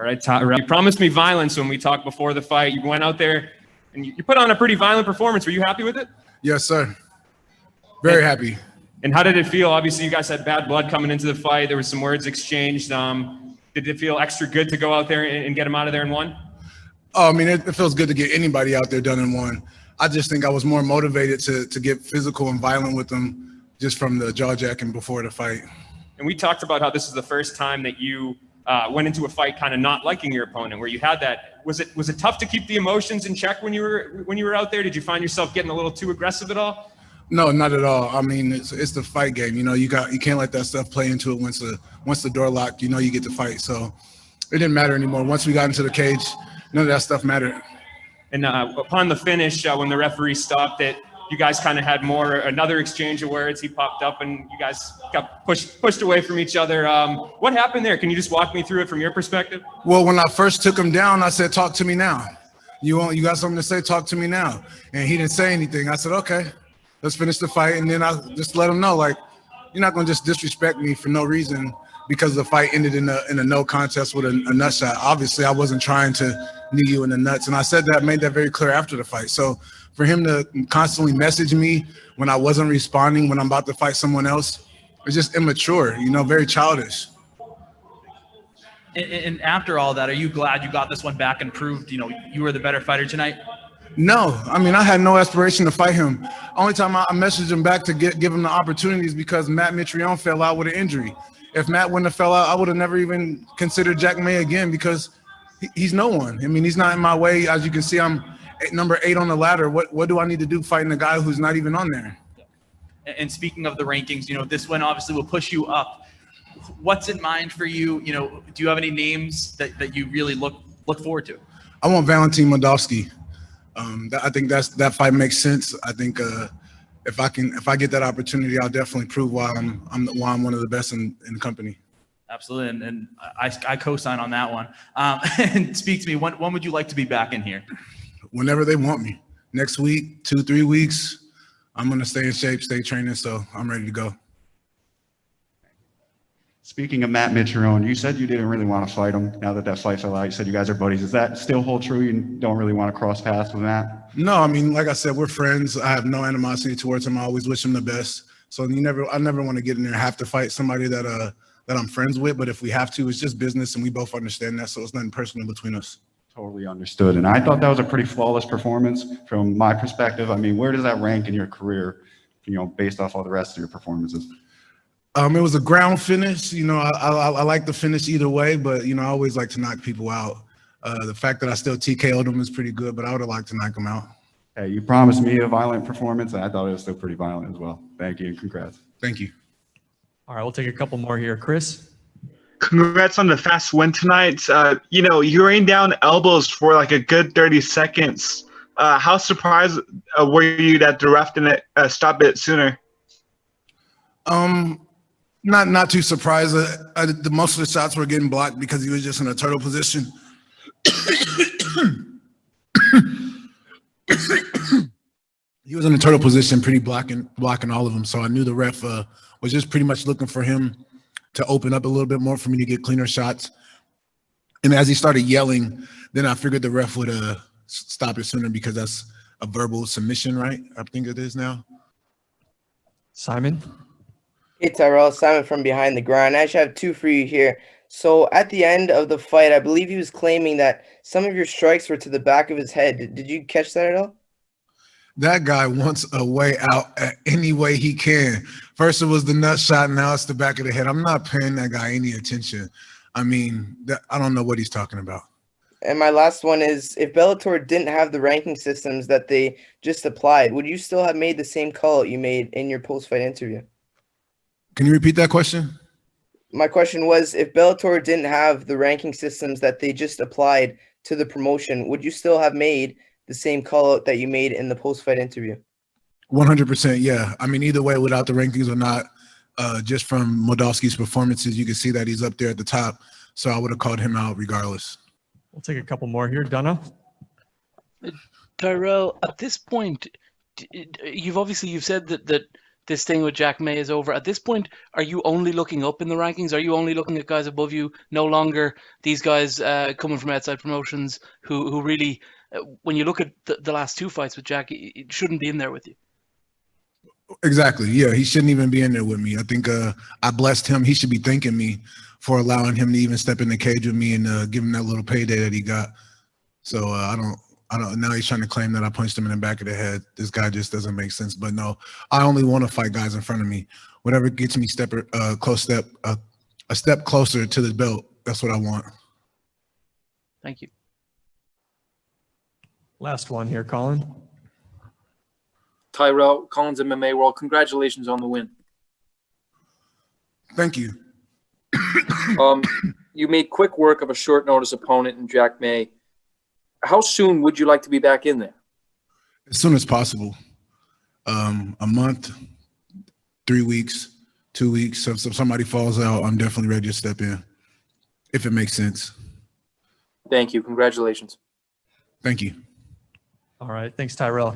All right, Tyrell, you promised me violence when we talked before the fight. You went out there and you put on a pretty violent performance. Were you happy with it? Yes, sir. Very happy. And how did it feel? Obviously, you guys had bad blood coming into the fight. There was some words exchanged. Did it feel extra good to go out there and get him out of there in one? Oh, I mean, it feels good to get anybody out there done in one. I just think I was more motivated to get physical and violent with them just from the jaw jacking before the fight. And we talked about how this is the first time that you went into a fight kind of not liking your opponent, where you had that. Was it tough to keep the emotions in check when you were out there? Did you find yourself getting a little too aggressive at all? No, not at all. I mean, it's the fight game. You know, you can't let that stuff play into it. Once the door locked, you know you get to fight. So it didn't matter anymore. Once we got into the cage, none of that stuff mattered. And upon the finish, when the referee stopped it, you guys kind of had another exchange of words. He popped up and you guys got pushed away from each other. What happened there? Can you just walk me through it from your perspective? Well, when I first took him down, I said, "Talk to me now. You got something to say? Talk to me now." And he didn't say anything. I said, "Okay, let's finish the fight." And then I just let him know, like, you're not going to just disrespect me for no reason because the fight ended in a no contest with a nut shot. Obviously, I wasn't trying to knee you in the nuts. And I said that, made that very clear after the fight. So for him to constantly message me when I wasn't responding, when I'm about to fight someone else, it's just immature, you know, very childish. And after all that, are you glad you got this one back and proved, you know, you were the better fighter tonight? No, I mean, I had no aspiration to fight him. Only time I messaged him back to give him the opportunities because Matt Mitrione fell out with an injury. If Matt wouldn't have fell out, I would have never even considered Jack May again because he's no one. I mean, he's not in my way. As you can see, I'm number 8 on the ladder. What do I need to do fighting a guy who's not even on there? And speaking of the rankings, you know, this one obviously will push you up. What's in mind for you? You know, do you have any names that you really look forward to? I want Valentin Moldavsky. I think that fight makes sense. I think if I get that opportunity, I'll definitely prove why I'm one of the best in the company. Absolutely, and I co-sign on that one. And speak to me. When would you like to be back in here? Whenever they want me. Next week, 2-3 weeks. I'm gonna stay in shape, stay training, so I'm ready to go. Speaking of Matt Mitrione, you said you didn't really want to fight him. Now that fight fell out, you said you guys are buddies. Does that still hold true? You don't really want to cross paths with Matt? No, I mean, like I said, we're friends. I have no animosity towards him. I always wish him the best. So I never want to get in there and have to fight somebody that I'm friends with. But if we have to, it's just business, and we both understand that. So it's nothing personal between us. Totally understood. And I thought that was a pretty flawless performance from my perspective. I mean, where does that rank in your career, you know, based off all the rest of your performances? It was a ground finish. You know, I like the finish either way, but, you know, I always like to knock people out. The fact that I still TKO'd them is pretty good, but I would have liked to knock them out. Hey, you promised me a violent performance, and I thought it was still pretty violent as well. Thank you, and congrats. Thank you. All right, we'll take a couple more here. Chris? Congrats on the fast win tonight. You know, you rained down elbows for like a good 30 seconds. How surprised were you that the ref didn't stop it sooner? Not too surprised. The most of the shots were getting blocked because he was just in a turtle position. He was in a turtle position, pretty blocking all of them. So I knew the ref was just pretty much looking for him to open up a little bit more for me to get cleaner shots. And as he started yelling, then I figured the ref would stop it sooner because that's a verbal submission, right? I think it is now. Simon? Hey, Tyrell, Simon from Behind the Grind. I actually have 2 for you here. So at the end of the fight, I believe he was claiming that some of your strikes were to the back of his head. Did you catch that at all? That guy wants a way out any way he can. First it was the nut shot, now it's the back of the head. I'm not paying that guy any attention. I mean, I don't know what he's talking about. And my last one is, if Bellator didn't have the ranking systems that they just applied, would you still have made the same call you made in your post-fight interview? Can you repeat that question? My question was, if Bellator didn't have the ranking systems that they just applied to the promotion, would you still have made the same call out that you made in the post-fight interview? 100%, yeah. I mean, either way, without the rankings or not, just from Moldavsky's performances, you can see that he's up there at the top. So I would have called him out regardless. We'll take a couple more here. Donna? Tyrell, at this point, you've said that this thing with Jack May is over. At this point, are you only looking up in the rankings? Are you only looking at guys above you? No longer these guys coming from outside promotions who really, when you look at the last 2 fights with Jack, it shouldn't be in there with you. Exactly. Yeah, he shouldn't even be in there with me. I think I blessed him. He should be thanking me for allowing him to even step in the cage with me and give him that little payday that he got. So I don't. Now he's trying to claim that I punched him in the back of the head. This guy just doesn't make sense. But no, I only want to fight guys in front of me. Whatever gets me a step closer to the belt. That's what I want. Thank you. Last one here, Colin. Tyrell, Collins MMA World, congratulations on the win. Thank you. You made quick work of a short notice opponent in Jack May. How soon would you like to be back in there? As soon as possible. A month, 3 weeks, 2 weeks. So if somebody falls out, I'm definitely ready to step in, if it makes sense. Thank you. Congratulations. Thank you. All right. Thanks, Tyrell.